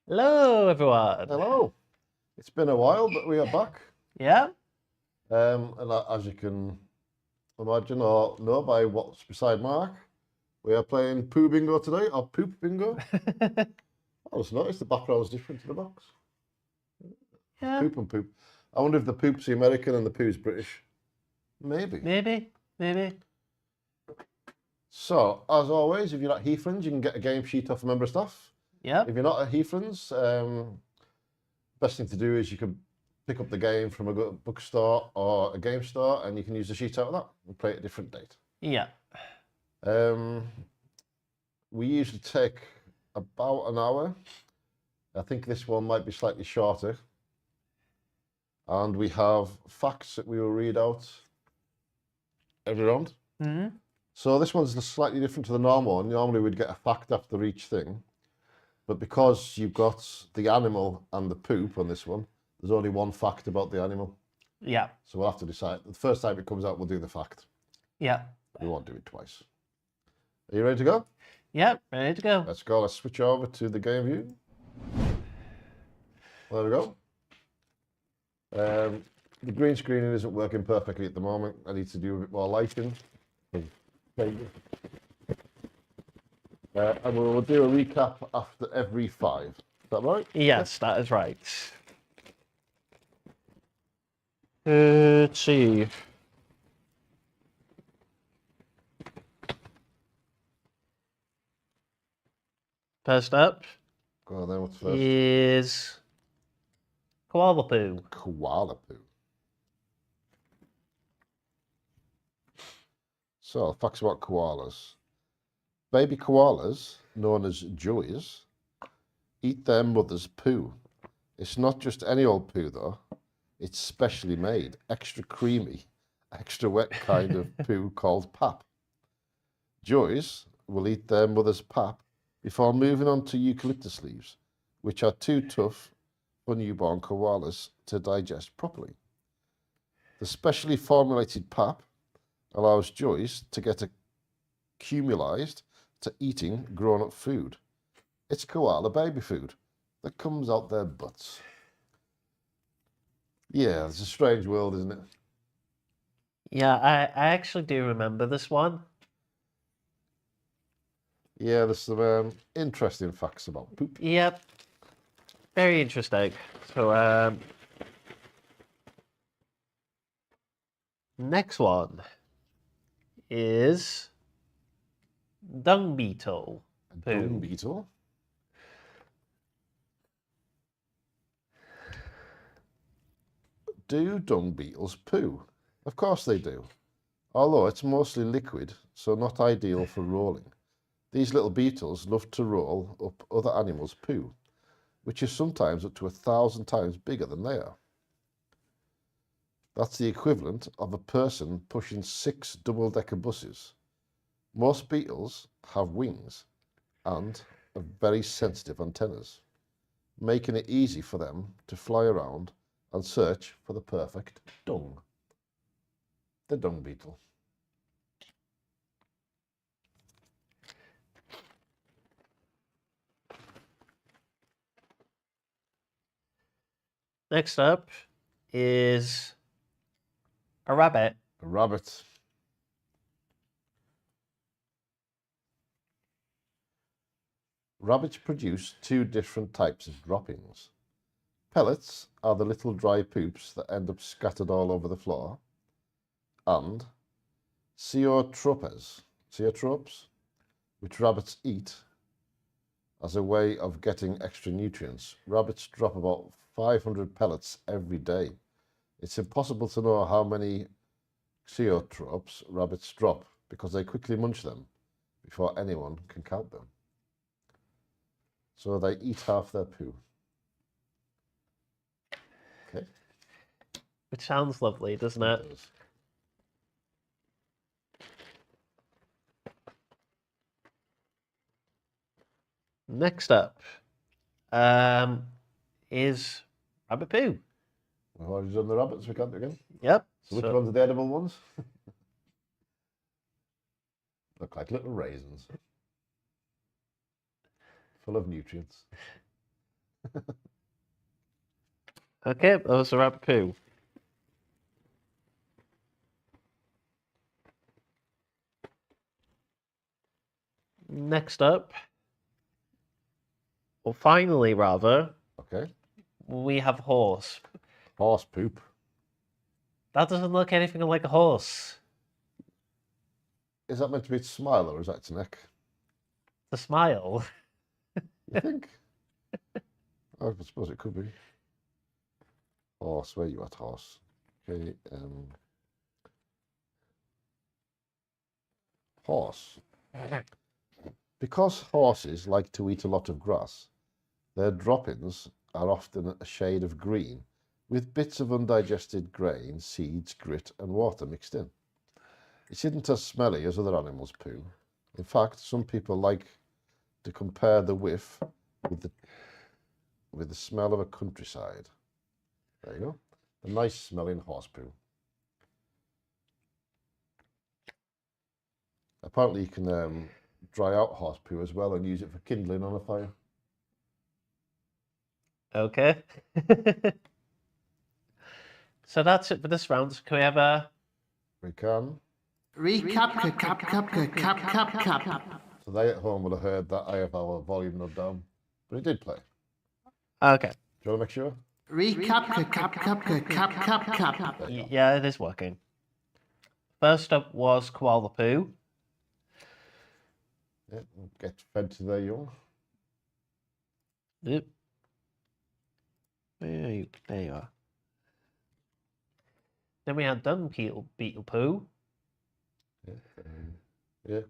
Hello, everyone. Hello. It's been a while, but we are back. Yeah. As you can imagine or know by what's beside Mark, we are playing Poo Bingo today, or Poop Bingo. I just noticed the background is different to the box. Yeah. Poop and poop. I wonder if the poop's the American and the poo's British. Maybe. Maybe. So, as always, if you're at Heathlands, you can get a game sheet off a member of staff. Yep. If you're not at Heathlands, best thing to do is you can pick up the game from a bookstore or a game store, and you can use the sheet out of that and play at a different date. Yeah. We usually take about an hour. I think this one might be slightly shorter. And we have facts that we will read out every round. Mm-hmm. So this one's slightly different to the normal one. Normally we'd get a fact after each thing. But because you've got the animal and the poop on this one, there's only one fact about the animal. Yeah. So we'll have to decide. The first time it comes out, we'll do the fact. Yeah. We won't do it twice. Are you ready to go? Yep. Ready to go. Let's go. Let's switch over to the game view. There we go. The green screen isn't working perfectly at the moment. I need to do a bit more lighting. And we'll do a recap after every 5. Is that right? Yes, that is right. Let's see. First up Go on then, what's first? is koala poo. Koala poo. So, facts about koalas. Baby koalas, known as joeys, eat their mother's poo. It's not just any old poo, though. It's specially made, extra creamy, extra wet kind of poo called pap. Joeys will eat their mother's pap before moving on to eucalyptus leaves, which are too tough for newborn koalas to digest properly. The specially formulated pap allows joeys to get accumulated to eating grown-up food. It's koala baby food that comes out their butts. Yeah, it's a strange world, isn't it? Yeah, I actually do remember this one. Yeah, there's some interesting facts about poop. Yep. Very interesting. So, next one is dung beetle. Dung beetle. Do dung beetles poo? Of course they do, although it's mostly liquid, so not ideal for rolling. These little beetles love to roll up other animals' poo, which is sometimes up to 1,000 times bigger than they are. That's the equivalent of a person pushing 6 double-decker buses. Most beetles have wings and very sensitive antennas, making it easy for them to fly around and search for the perfect dung. The dung beetle. Next up is a rabbit. A rabbit. Rabbits produce 2 different types of droppings. Pellets are the little dry poops that end up scattered all over the floor, and ceotropes, which rabbits eat as a way of getting extra nutrients. Rabbits drop about 500 pellets every day. It's impossible to know how many ceotropes rabbits drop because they quickly munch them before anyone can count them. So they eat half their poo. Okay. Which sounds lovely, doesn't it? It does. Next up is rabbit poo. We've already done the rabbits, we can't do again. Yep. So which ones are the edible ones? Look like little raisins. Full of nutrients. Okay, that was a rabbit poo. Next up, or finally rather, Okay. we have horse. Horse poop. That doesn't look anything like a horse. Is that meant to be its smile or is that its neck? The smile. You think? I suppose it could be. Horse, where you at, horse? Okay. Horse. Because horses like to eat a lot of grass, their droppings are often a shade of green, with bits of undigested grain, seeds, grit, and water mixed in. It isn't as smelly as other animals' poo. In fact, some people like to compare the whiff with the smell of a countryside. There you go. A nice smelling horse poo. Apparently you can dry out horse poo as well and use it for kindling on a fire. Okay. So that's it for this round. Can we have a... We can. Recap. So they at home would have heard that I have our volume knocked down, but it did play. Okay. Do you want to make sure? Recap. There you go. Yeah, it is working. First up was Koala Poo. Yeah, get fed to their young. Yep. There you are. Then we had Dung Beetle Poo. Yeah.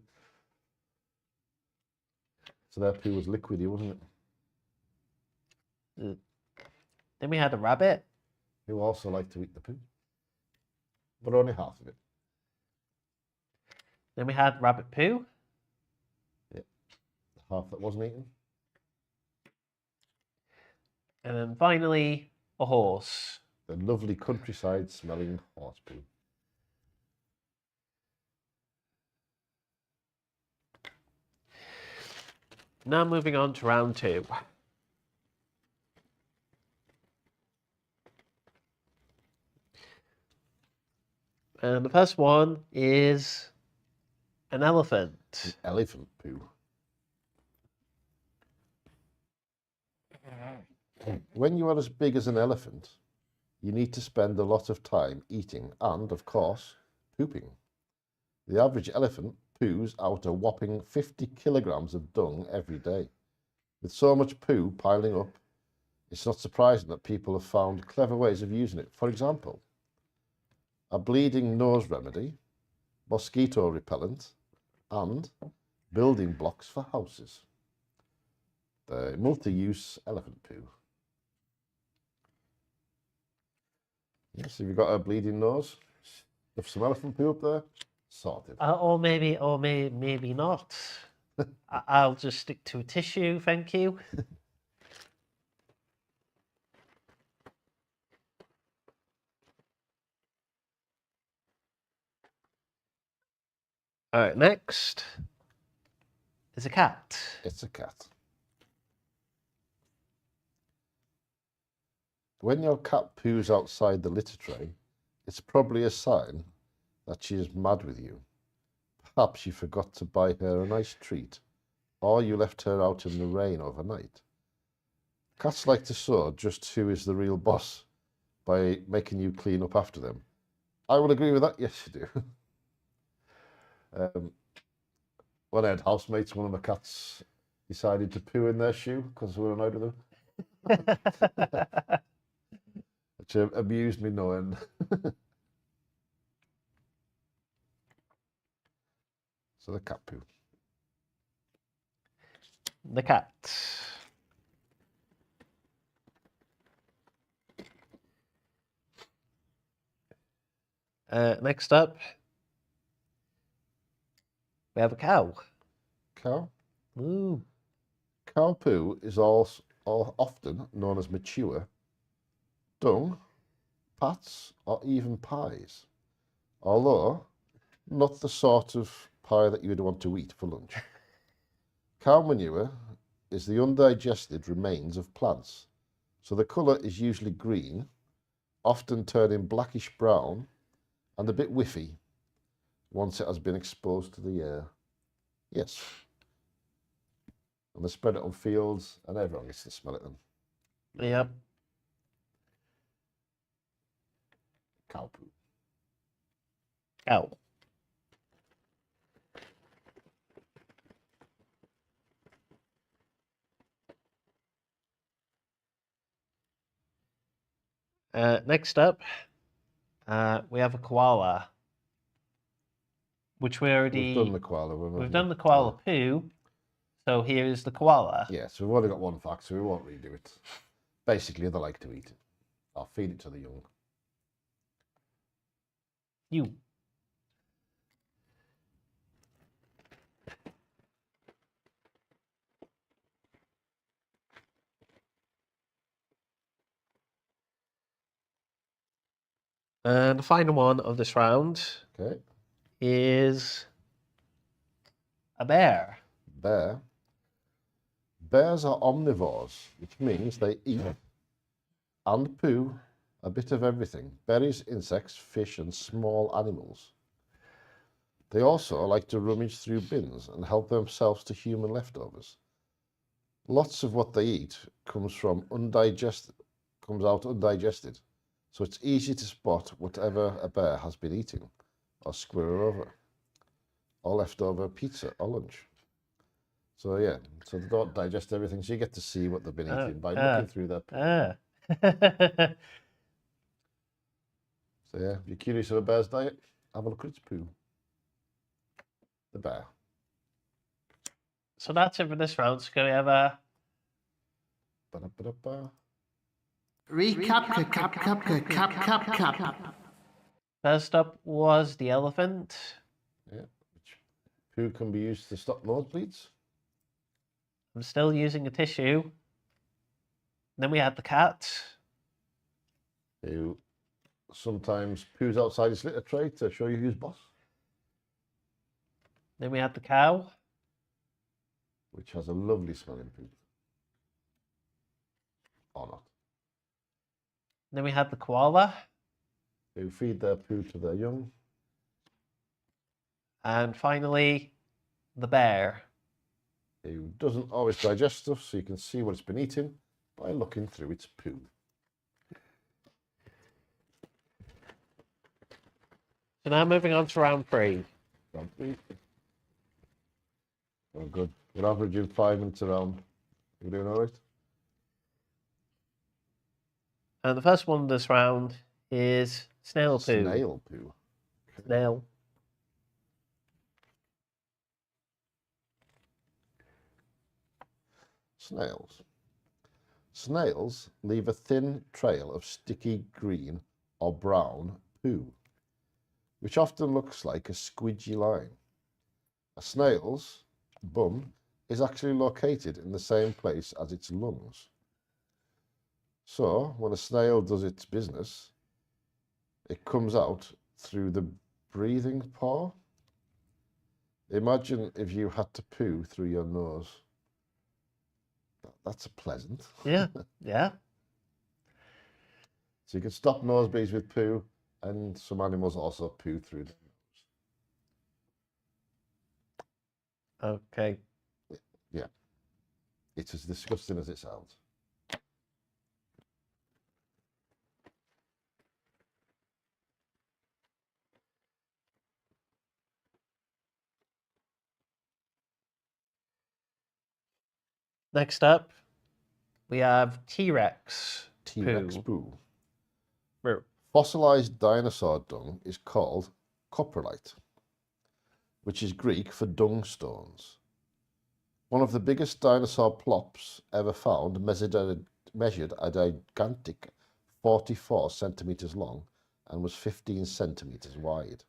So their poo was liquidy, wasn't it? Then we had a rabbit. Who also liked to eat the poo, but only half of it. Then we had Rabbit Poo. Yeah, the half that wasn't eaten. And then finally, a horse. The lovely countryside smelling horse poo. Now moving on to round two. And the first one is an elephant. Elephant poo. When you are as big as an elephant, you need to spend a lot of time eating and, of course, pooping. The average elephant poos out a whopping 50 kilograms of dung every day. With so much poo piling up, it's not surprising that people have found clever ways of using it. For example, a bleeding nose remedy, mosquito repellent, and building blocks for houses. The multi-use elephant poo. Yes, have you got a bleeding nose? Have some elephant poo up there? Sorted. Or maybe not. I'll just stick to a tissue, thank you. All right, next is a cat. It's a cat. When your cat poos outside the litter tray, it's probably a sign that she is mad with you. Perhaps you forgot to buy her a nice treat, or you left her out in the rain overnight. Cats like to show just who is the real boss by making you clean up after them. I will agree with that. Yes, you do. When I had housemates, one of my cats decided to poo in their shoe because we were annoyed with them. Which amused me no end. So the cat poo. The cat. Next up, we have a cow. Cow? Ooh. Cow poo is also often known as mature, dung, pats, or even pies, although not the sort of pie that you would want to eat for lunch. Cow manure is the undigested remains of plants. So the colour is usually green, often turning blackish brown and a bit whiffy once it has been exposed to the air. Yes. And they spread it on fields and everyone gets to smell it then. Yep. Cow poo. Cow. Next up, we have a koala, which we already... We've done the koala one. We've haven't done we? the koala poo, so here is the koala. Yeah, so we've only got one fact, so we won't redo it. Basically, they like to eat it. I'll feed it to the young. You. And the final one of this round Okay. is a bear. Bear. Bears are omnivores, which means they eat and poo a bit of everything. Berries, insects, fish, and small animals. They also like to rummage through bins and help themselves to human leftovers. Lots of what they eat comes out undigested, so it's easy to spot whatever a bear has been eating, or squirrel over, or leftover pizza or lunch. So yeah, so they don't digest everything, so you get to see what they've been eating by looking through their poo. So yeah, if you're curious of a bear's diet, have a look at its poo. The bear. So that's it for this round. So can we have a... Ba-da-ba-da-ba. Recap, cap. First up was the elephant. Yeah, which poo can be used to stop nosebleeds. I'm still using a tissue. Then we had the cat. Who sometimes poos outside his litter tray to show you who's boss. Then we had the cow. Which has a lovely smelling poo. Or not. Then we had the koala. Who feed their poo to their young. And finally, the bear. Who doesn't always digest stuff, so you can see what it's been eating by looking through its poo. So now moving on to round 3. Round 3. Oh, good. We're averaging 5 minutes a round. We're doing all right? And the first one this round is snail poo. Snail poo. Snail. Snails. Snails leave a thin trail of sticky green or brown poo, which often looks like a squidgy line. A snail's bum is actually located in the same place as its lungs. So, when a snail does its business, it comes out through the breathing paw. Imagine if you had to poo through your nose. That's pleasant. Yeah, yeah. So you can stop nosebleeds with poo, and some animals also poo through their nose. Okay. Yeah. It's as disgusting as it sounds. Next up, we have T-Rex. T-Rex poo. poo. Fossilized dinosaur dung is called coprolite, which is Greek for dung stones. One of the biggest dinosaur plops ever found measured a gigantic 44 centimeters long and was 15 centimeters wide.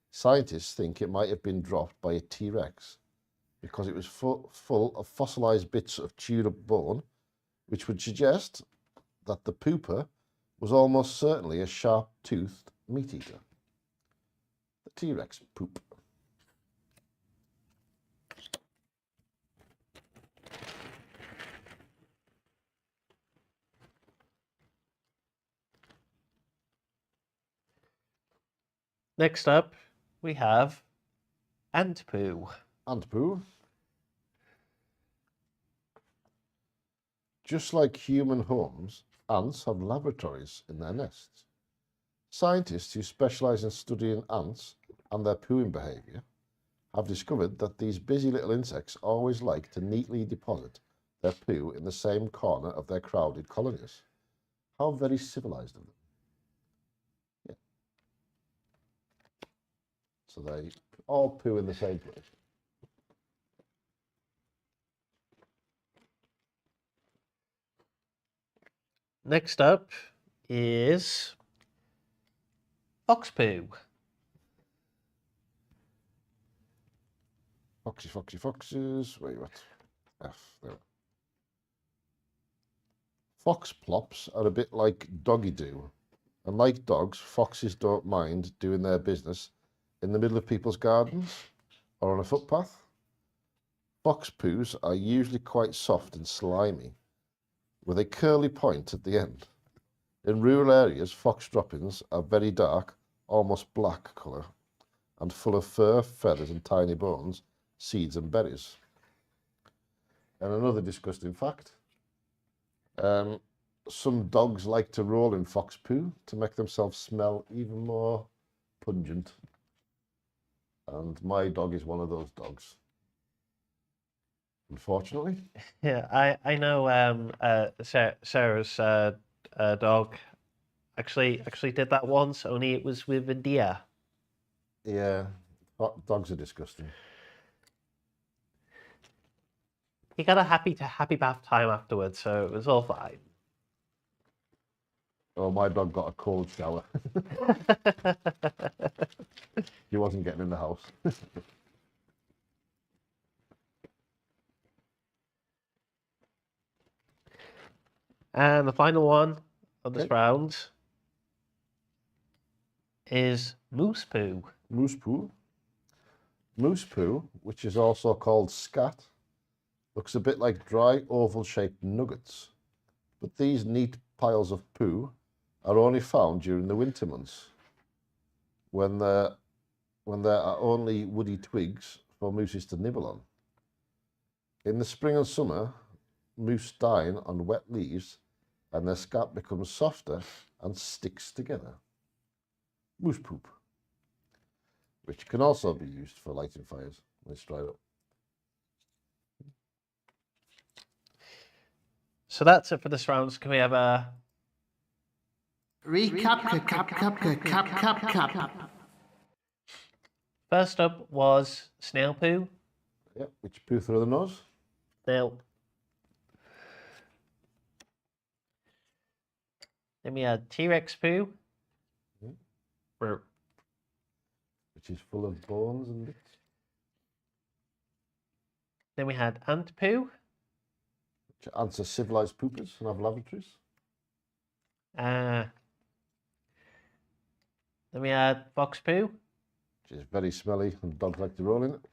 Scientists think it might have been dropped by a T-Rex because it was full of fossilized bits of chewed up bone, which would suggest that the pooper was almost certainly a sharp-toothed meat eater. The T-Rex poop. Next up, we have ant poo. Ant poo. Just like human homes, ants have laboratories in their nests. Scientists who specialize in studying ants and their pooing behavior have discovered that these busy little insects always like to neatly deposit their poo in the same corner of their crowded colonies. How very civilized of them. Yeah. So they all poo in the same place. Next up is fox poo. Foxes. Wait, what? F. There. Fox plops are a bit like doggy do. And like dogs, foxes don't mind doing their business in the middle of people's gardens or on a footpath. Fox poos are usually quite soft and slimy, with a curly point at the end. In rural areas, fox droppings are very dark, almost black colour, and full of fur, feathers and tiny bones, seeds and berries. And another disgusting fact, some dogs like to roll in fox poo to make themselves smell even more pungent. And my dog is one of those dogs, unfortunately. Yeah, I know. Sarah's dog actually did that once. Only it was with a deer. Yeah, dogs are disgusting. He got a happy bath time afterwards, so it was all fine. Oh, my dog got a cold shower. He wasn't getting in the house. And the final one of this Okay. round is moose poo. Moose poo. Moose poo, which is also called scat, looks a bit like dry oval-shaped nuggets. But these neat piles of poo are only found during the winter months, when there are only woody twigs for mooses to nibble on. In the spring and summer, moose dine on wet leaves and their scat becomes softer and sticks together. Moose poop, which can also be used for lighting fires when it's dried up. So that's it for this round. Can we have a Recap. first up was snail poo. Yep, which poo through the nose. Snail. Then we had T-Rex poo. Mhm. Brr. Which is full of bones and bits. Then we had ant poo. Which ants are civilized poopers and have lavatories. Then we had fox poo. Which is very smelly and dogs like to roll in it.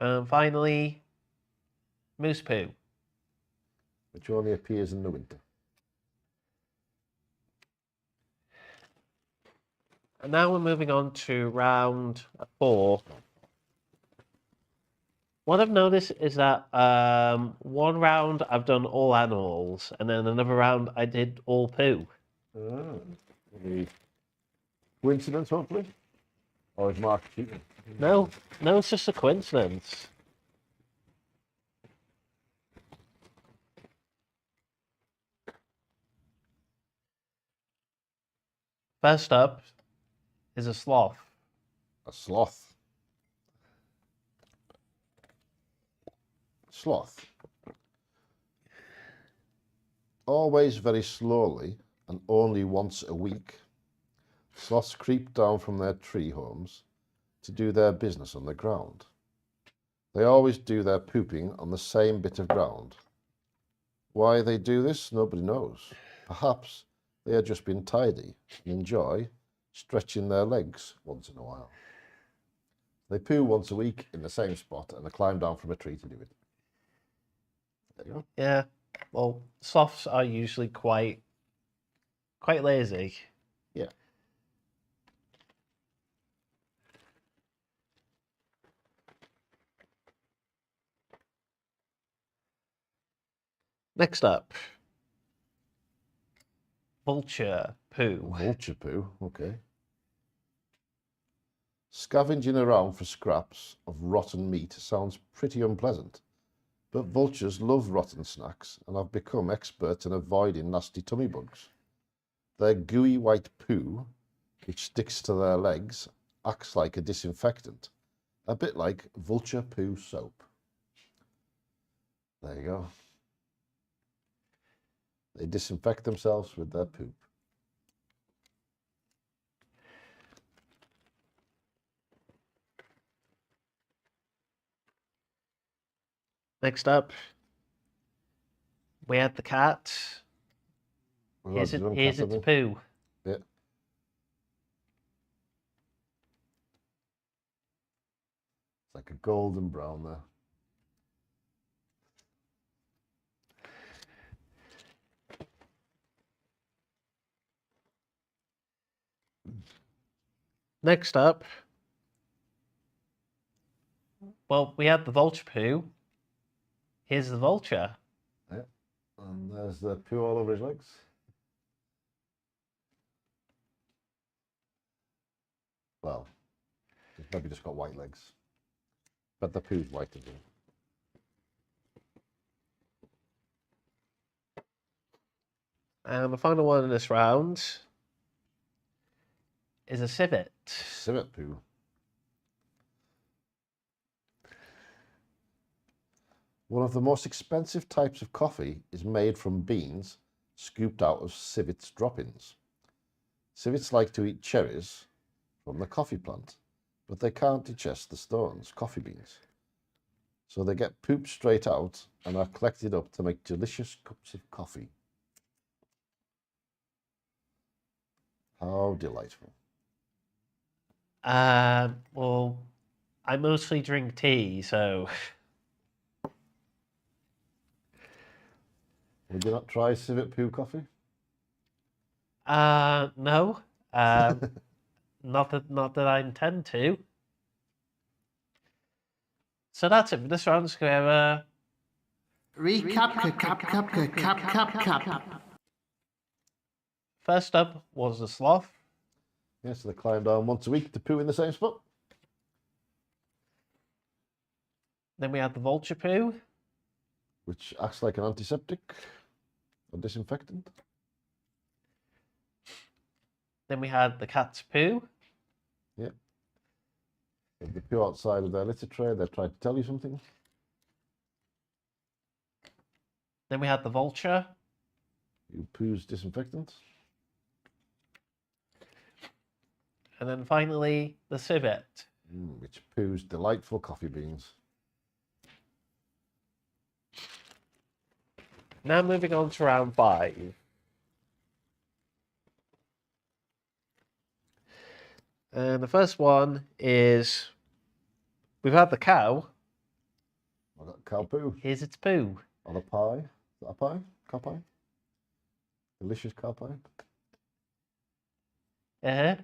And finally, moose poo. Which only appears in the winter. And now we're moving on to round 4. What I've noticed is that one round I've done all animals, and then another round I did all poo. Any coincidence, hopefully? Or is Mark cheating? No, it's just a coincidence. First up is a sloth. A sloth. Sloth. Always very slowly and only once a week, sloths creep down from their tree homes to do their business on the ground. They always do their pooping on the same bit of ground. Why they do this, nobody knows. Perhaps they are just being tidy and enjoy stretching their legs once in a while. They poo once a week in the same spot and they climb down from a tree to do it. There you go. Yeah, well, sloths are usually quite lazy. Yeah. Next up, vulture poo. Vulture poo, okay. Scavenging around for scraps of rotten meat sounds pretty unpleasant, but vultures love rotten snacks and have become experts in avoiding nasty tummy bugs. Their gooey white poo, which sticks to their legs, acts like a disinfectant, a bit like vulture poo soap. There you go. They disinfect themselves with their poop. Next up, we had the cat. Here's its poo. Yeah. It's like a golden brown there. Next up, well, we had the vulture poo. Here's the vulture. Yeah. And there's the poo all over his legs. Well, he's maybe just got white legs. But the poo's white as well. And the final one in this round is a civet. Civet poo. One of the most expensive types of coffee is made from beans scooped out of civets droppings. Civets like to eat cherries from the coffee plant, but they can't digest the stones, coffee beans. So they get pooped straight out and are collected up to make delicious cups of coffee. How delightful. Well, I mostly drink tea, so... Would you not try civet poo coffee? No. Not that I intend to. So that's it for this round. So we have Recap. first up was the sloth. Yes, so they climb down once a week to poo in the same spot. Then we had the vulture poo. Which acts like an antiseptic or disinfectant. Then we had the cat's poo. Yeah. If they poo outside of their litter tray, they're trying to tell you something. Then we had the vulture. Who poos disinfectant. And then finally, the civet. Which poos delightful coffee beans. Now moving on to round 5. And the first one is, we've had the cow. I've got cow poo. Here's its poo. On a pie. Is that a pie? Cow pie? Delicious cow pie. Uh-huh.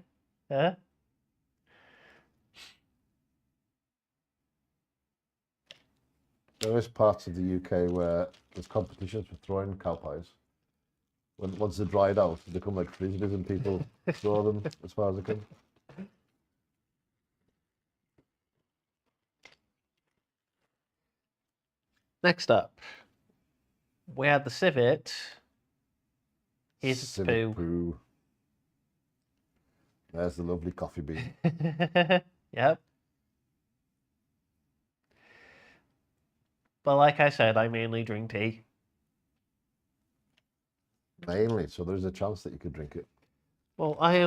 There is parts of the UK where there's competitions for throwing cow pies. Once they're dried out, they become like frisbees and people throw them as far as they can. Next up, we had the civet. Here's its Civet poo. poo. There's the lovely coffee bean. Yep. But like I said, I mainly drink tea. Mainly, so there's a chance that you could drink it. Well, I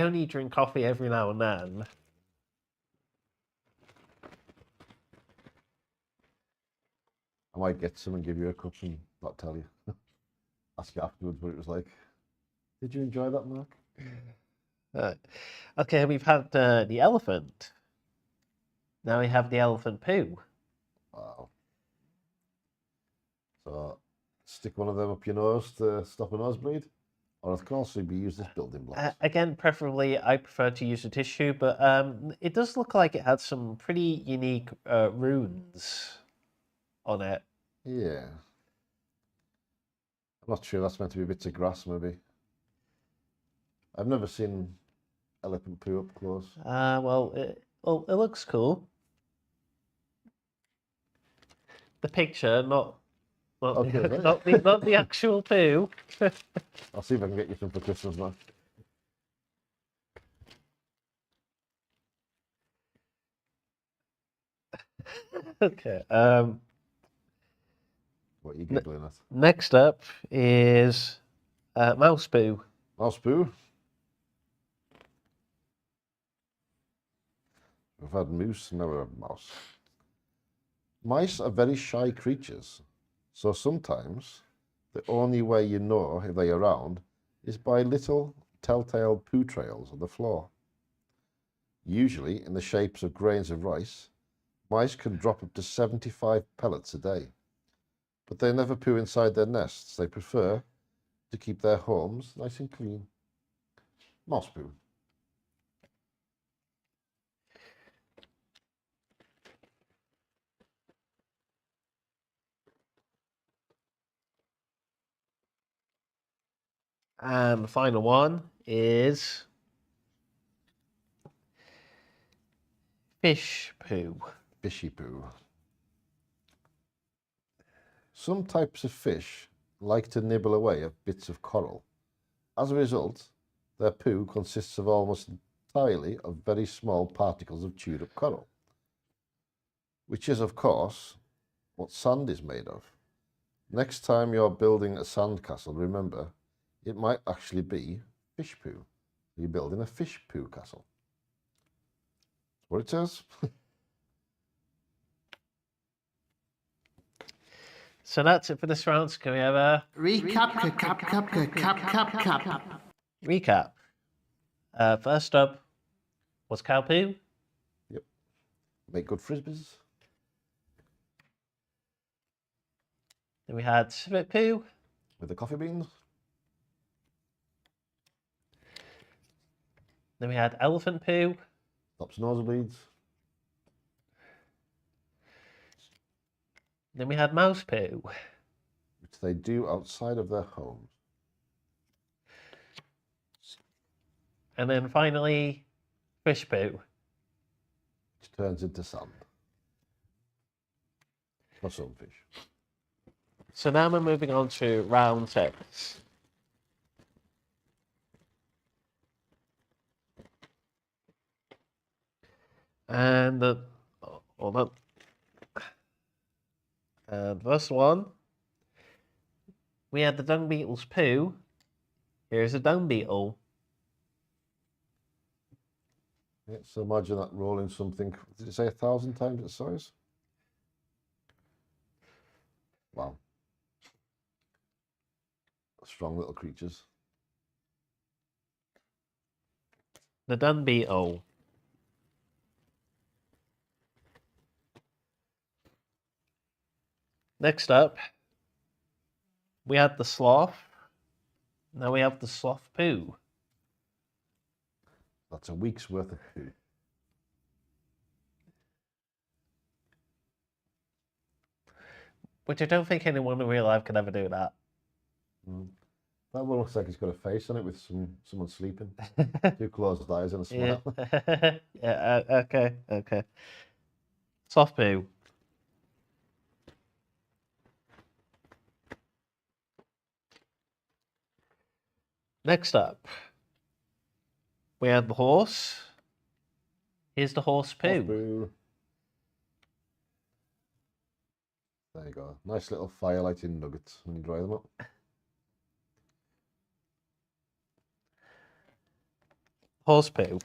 only drink coffee every now and then. I might get some and give you a cup and not tell you. Ask you afterwards what it was like. Did you enjoy that, Mark? Okay, we've had the elephant. Now we have the elephant poo. Wow. So, stick one of them up your nose to stop a nosebleed, or it can also be used as building blocks. Again, preferably, I prefer to use a tissue, but it does look like it had some pretty unique runes on it. Yeah. not sure. That's meant to be bits of grass, maybe. I've never seen elephant poo up close. Well, it looks cool. The picture, not Okay, the, right. not the actual poo. I'll see if I can get you some for Christmas now. Okay. What are you giggling at? Next up is mouse poo. Mouse poo. We've had moose, now we have mouse. Mice are very shy creatures, so sometimes the only way you know if they're around is by little telltale poo trails on the floor. Usually in the shapes of grains of rice, mice can drop up to 75 pellets a day. But they never poo inside their nests. They prefer to keep their homes nice and clean. Mouse poo. And the final one is fish poo. Fishy poo. Some types of fish like to nibble away at bits of coral. As a result, their poo consists of almost entirely of very small particles of chewed up coral, which is, of course, what sand is made of. Next time you're building a sandcastle, remember, it might actually be fish poo. You're building a fish poo castle. That's what it says. So that's it for this round. So can we have a Recap. recap? First up was cow poo. Yep. Make good frisbees. Then we had civet poo. With the coffee beans. Then we had elephant poo. Stops nosebleeds. Then we had mouse poo. Which they do outside of their homes. And then finally, fish poo. Which turns into sand. For some fish. So now we're moving on to round 6. And hold on. And first one, we had the dung beetle's poo. Here's a dung beetle. Yeah, so imagine that rolling something, did it say 1,000 times its size? Wow. Strong little creatures. The dung beetle. Next up, we had the sloth. Now we have the sloth poo. That's a week's worth of poo. Which I don't think anyone in real life could ever do that. That one looks like it's got a face on it with someone sleeping. 2 closed eyes and a Yeah. smile. Yeah, okay. Sloth poo. Next up, we have the horse. Here's the horse poo. Poo. There you go. Nice little firelighting nuggets when you dry them up. Horse poo.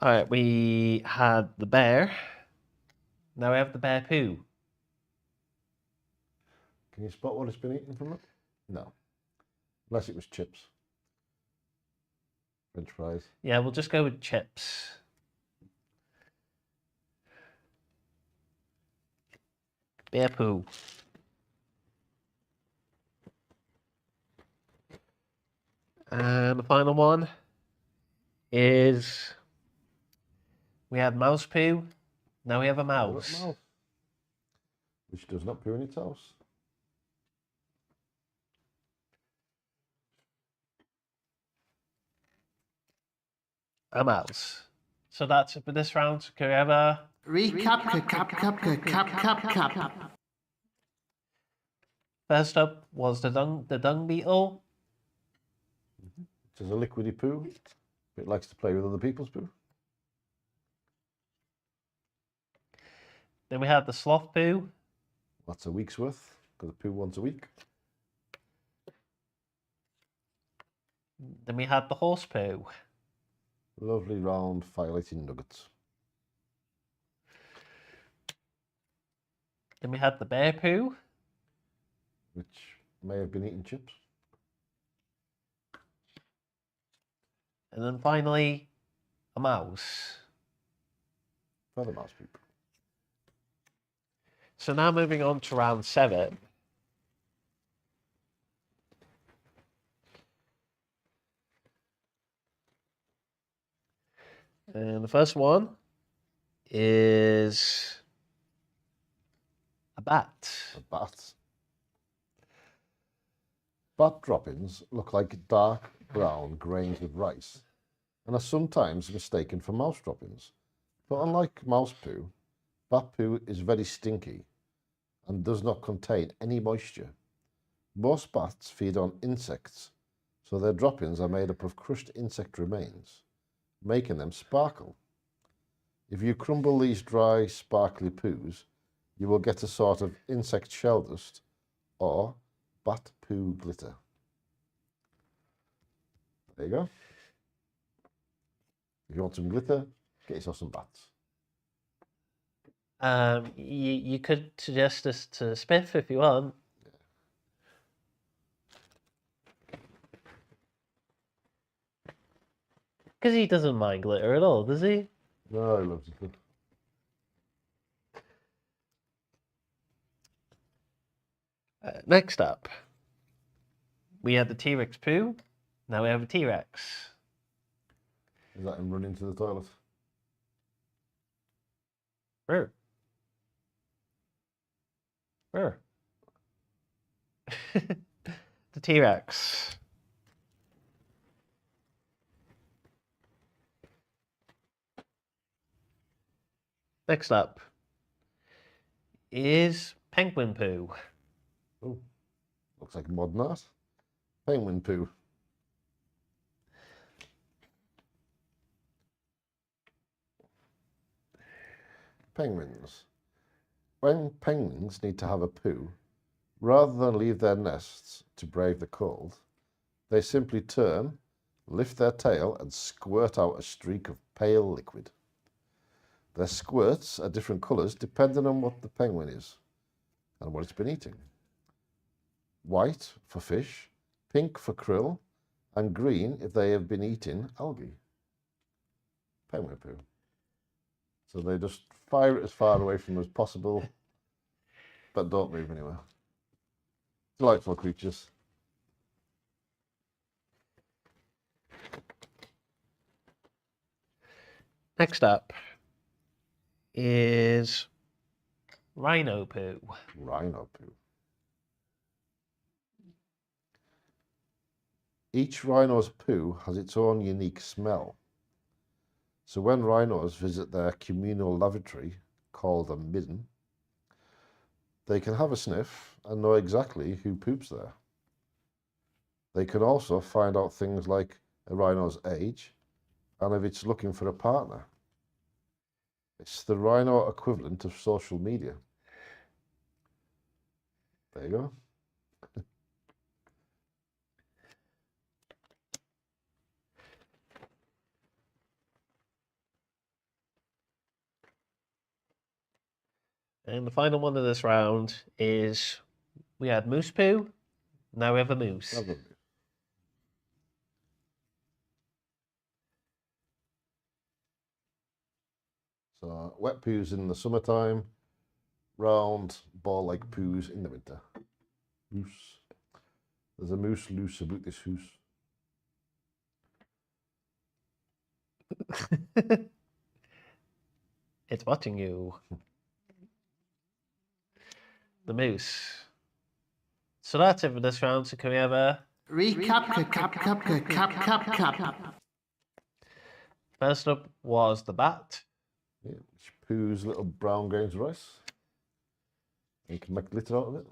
All right, we had the bear. Now we have the bear poo. Can you spot what it's been eaten from it? No. Unless it was chips. French fries. Yeah, we'll just go with chips. Bear poo. And the final one is We had mouse poo. Now we have a We've got mouse. mouse, which does not poo in its house. A mouse. So that's it for this round. Can we have a Recap, cap. first up was the dung beetle. Which is a liquidy poo. It likes to play with other people's poo. Then we had the sloth poo. That's a week's worth, because it poo once a week. Then we had the horse poo. Lovely round fire-lighting nuggets. Then we had the bear poo. Which may have been eating chips. And then finally, a mouse. Feather mouse poop. So now moving on to round 7. And the first one is a bat. A bat. Bat droppings look like dark brown grains of rice and are sometimes mistaken for mouse droppings. But unlike mouse poo, bat poo is very stinky and does not contain any moisture. Most bats feed on insects, so their droppings are made up of crushed insect remains, making them sparkle. If you crumble these dry, sparkly poos, you will get a sort of insect shell dust or bat poo glitter. There you go. If you want some glitter, get yourself some bats. You could suggest this to Spiff if you want. Because he doesn't mind glitter at all, does he? No, I love it. Next up, we had the T-Rex poo. Now we have a T-Rex. Is that him running to the toilet? Where? Where? The T-Rex. Next up is penguin poo. Oh, looks like modern art. Penguin poo. Penguins. When penguins need to have a poo, rather than leave their nests to brave the cold, they simply turn, lift their tail and squirt out a streak of pale liquid. Their squirts are different colours depending on what the penguin is and what it's been eating. White for fish, pink for krill, and green if they have been eating algae. Penguin poo. So they just fire it as far away from them as possible, but don't move anywhere. Delightful creatures. Next up is rhino poo. Rhino poo. Each rhino's poo has its own unique smell. So when rhinos visit their communal lavatory, called a midden, they can have a sniff and know exactly who poops there. They can also find out things like a rhino's age and if it's looking for a partner. It's the rhino equivalent of social media. There you go. And the final one of this round is we had moose poo. Now we have a moose. Lovely. So wet poos in the summertime, round ball-like poos in the winter. Moose. There's a moose loose about this hoose. It's watching you. The moose. So that's it for this round. So can we have a Recap, cap. first up was the bat. Yeah, it's Pooh's little brown grains rice. You can make glitter out of it.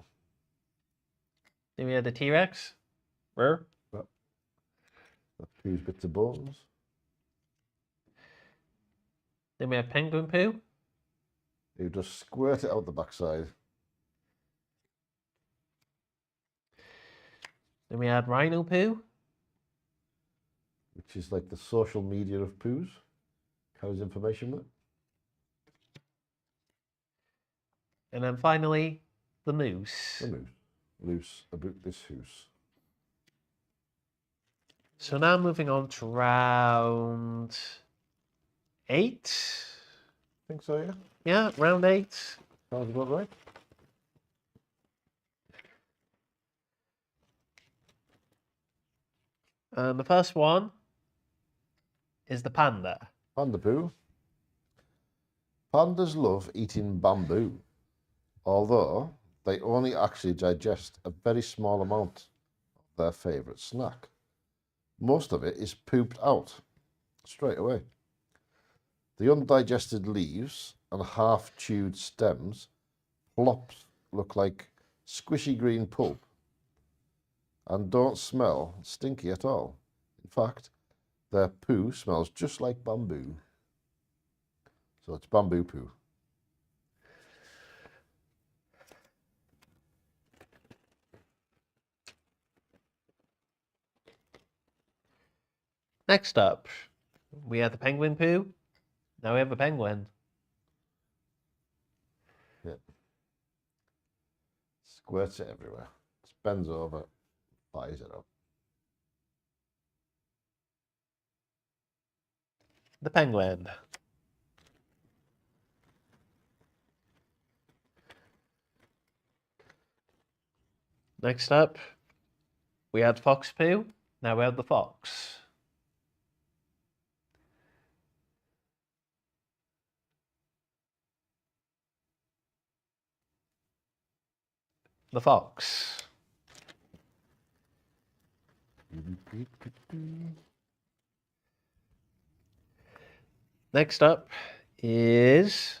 Then we had the T-Rex. Where? That Pooh's bits of bones. Then we had Penguin Poo. You just squirt it out the backside. Then we had Rhino Poo. Which is like the social media of Pooh's. Carries information with it. And then finally, the moose. The moose. Loose about this hoose. So now moving on to round 8. I think so, yeah. Yeah, round 8. Sounds about right. And the first one is the panda. Panda Poo. Pandas love eating bamboo, although they only actually digest a very small amount of their favourite snack. Most of it is pooped out straight away. The undigested leaves and half-chewed stems plops look like squishy green pulp and don't smell stinky at all. In fact, their poo smells just like bamboo. So it's bamboo poo. Next up, we have the penguin poo. Now we have a penguin. Yeah. Squirts it everywhere. Just bends over, fires it up. The penguin. Next up, we had fox poo. Now we have the fox. The fox. Next up is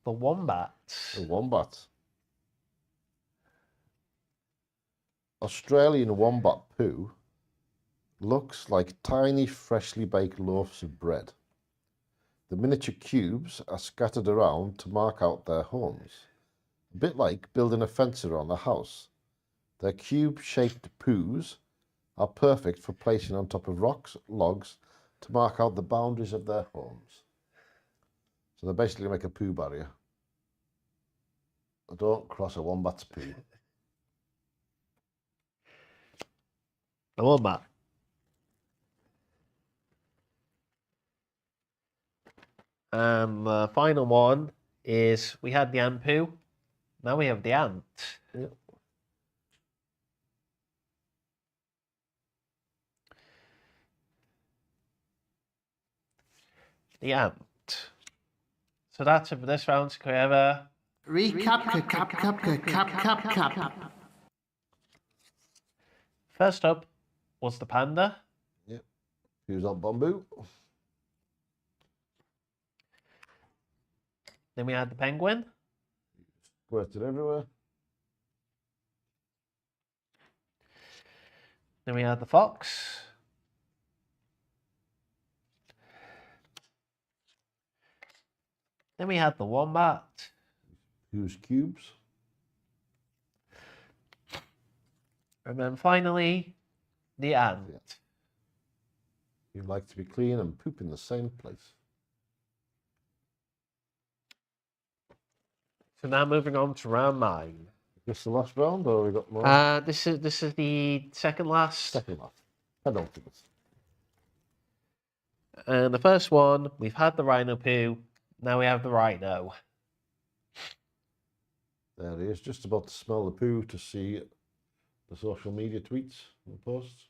the wombat. The wombat. Australian wombat poo looks like tiny freshly baked loaves of bread. The miniature cubes are scattered around to mark out their homes, a bit like building a fence around a house. Their cube-shaped poos are perfect for placing on top of rocks, logs, to mark out the boundaries of their homes. So they basically make a poo barrier. Don't cross a wombat's poo. The wombat. And the final one is we had the ant poo. Now we have the ant. Yep. The ant. So that's it for this round. So can we have a Recap, cap. first up was the panda. Yep. Poo's on bamboo. Then we had the penguin. Squirted everywhere. Then we had the fox. Then we had the wombat. Poo's cubes. And then finally, the ant. Yeah. You like to be clean and poop in the same place. So now moving on to round 9. Just the last round, or we got more? This is the second last. Second last. Penultimate. And the first one, we've had the rhino poo. Now we have the rhino. There he is, just about to smell the poo to see the social media tweets and posts.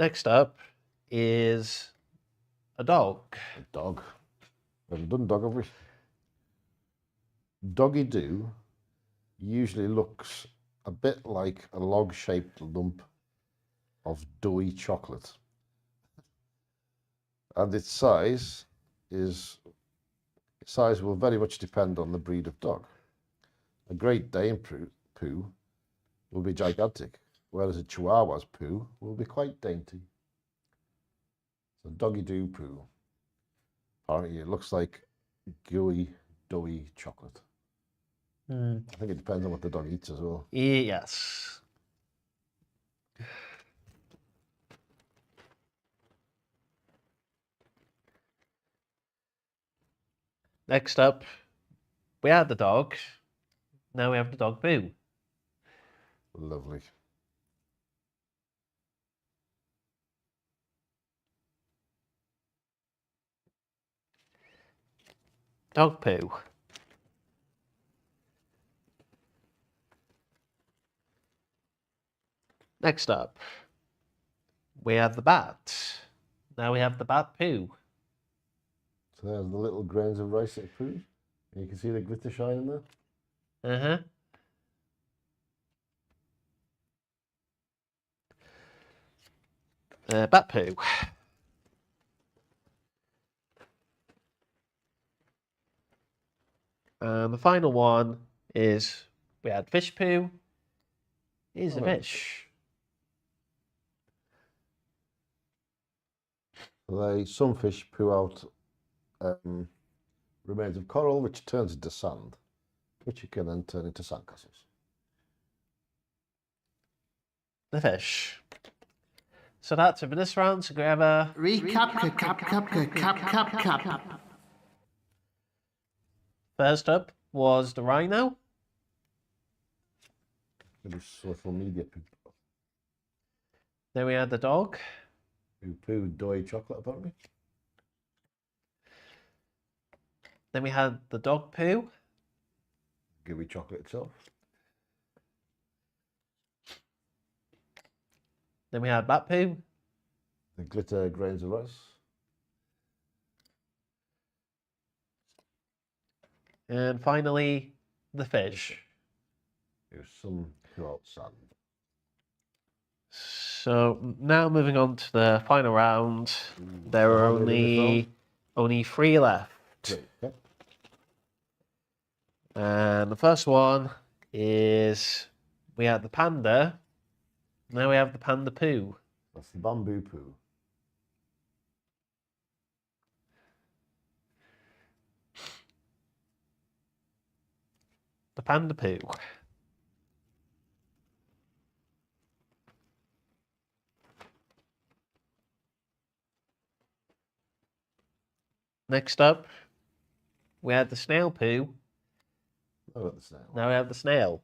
Next up is a dog. A dog. We haven't done dog, have we? Doggy Doo usually looks a bit like a log-shaped lump of doughy chocolate. And its size will very much depend on the breed of dog. A Great Dane poo will be gigantic, whereas a Chihuahua's poo will be quite dainty. So Doggy Doo poo. Apparently it looks like gooey, doughy chocolate. I think it depends on what the dog eats as well. Yes. Next up, we had the dog. Now we have the dog poo. Lovely. Dog poo. Next up, we have the bat. Now we have the bat poo. So there's the little grains of rice that poo. And you can see the glitter shine in there. Uh-huh. Bat poo. And the final one is we had fish poo. Here's a fish. Some fish poo out remains of coral, which turns into sand, which you can then turn into sandcastles. The fish. So that's it for this round. So grab a Recap. First up was the rhino. Maybe social media poo. Then we had the dog. Who pooed doughy chocolate, apparently. Then we had the dog poo. Gooey chocolate itself. Then we had bat poo. The glitter grains of rice. And finally, the fish. There's some poo out sand. So now moving on to the final round. There are only 3 left. Great. Yep. And the first one is we had the panda. Now we have the panda poo. That's the bamboo poo. The panda poo. Next up, we had the snail poo. Oh, got the snail. Now we have the snail.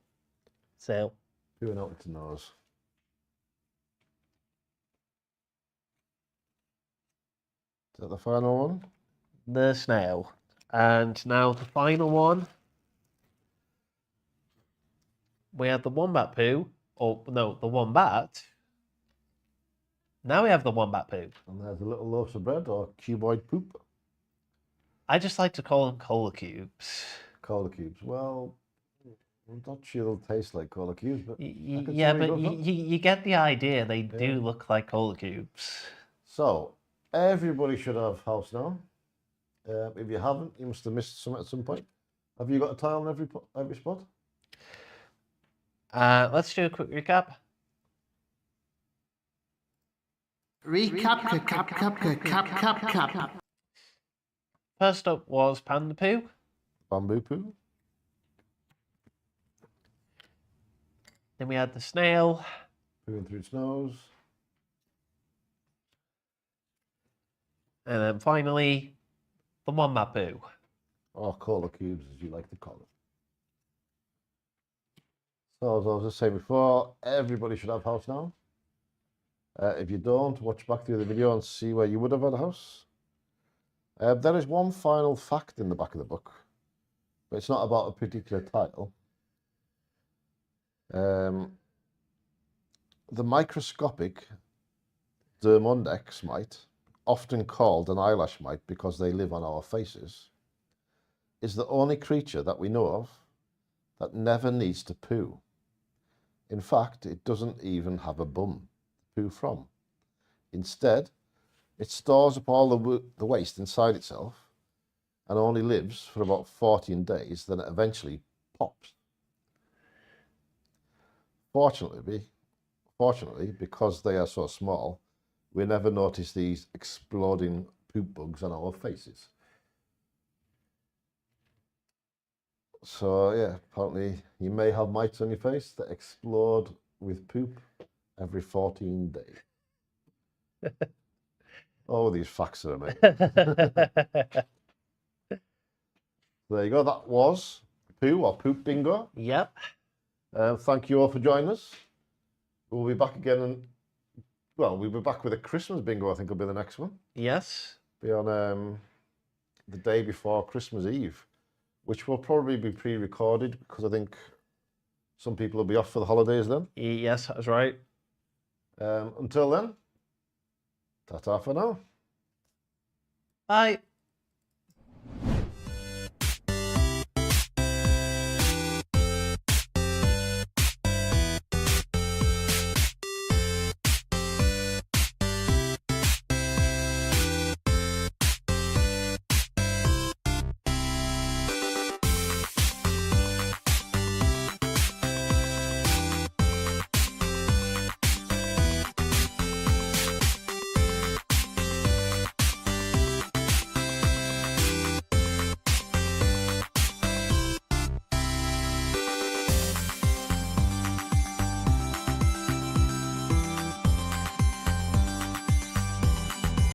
So, Pooing out its nose. Is that the final one? the snail. And now the final one. We have the wombat poo. Or, no, the wombat. Now we have the wombat poo. And there's a little loaf of bread or cuboid poop. I just like to call them cola cubes. Cola cubes. Well, I'm not sure they'll taste like cola cubes, but Yeah, but you get the idea. They do look like cola cubes. So everybody should have house now. If you haven't, you must have missed some at some point. Have you got a tile on every spot? Let's do a quick recap. Recap. First up was panda poo. Bamboo poo. Then we had the snail. Pooing through its nose. And then finally, the wombat poo. Or cola cubes, as you like to call it. So as I was just saying before, everybody should have house now. If you don't, watch back through the video and see where you would have had a house. There is one final fact in the back of the book, but it's not about a particular tile. The microscopic Dermondex mite, often called an eyelash mite because they live on our faces, is the only creature that we know of that never needs to poo. In fact, it doesn't even have a bum to poo from. Instead, it stores up all the waste inside itself and only lives for about 14 days, then it eventually pops. Fortunately, because they are so small, we never notice these exploding poop bugs on our faces. So yeah, apparently you may have mites on your face that explode with poop every 14 days. Oh, these facts are amazing. There you go. That was Poo or Poop Bingo. Yep. Thank you all for joining us. We'll be back again, and we'll be back with a Christmas bingo. I think will be the next one. Yes. Be on the day before Christmas Eve, which will probably be pre-recorded because I think some people will be off for the holidays then. Yes, that's right. Until then, ta-ta for now. Bye.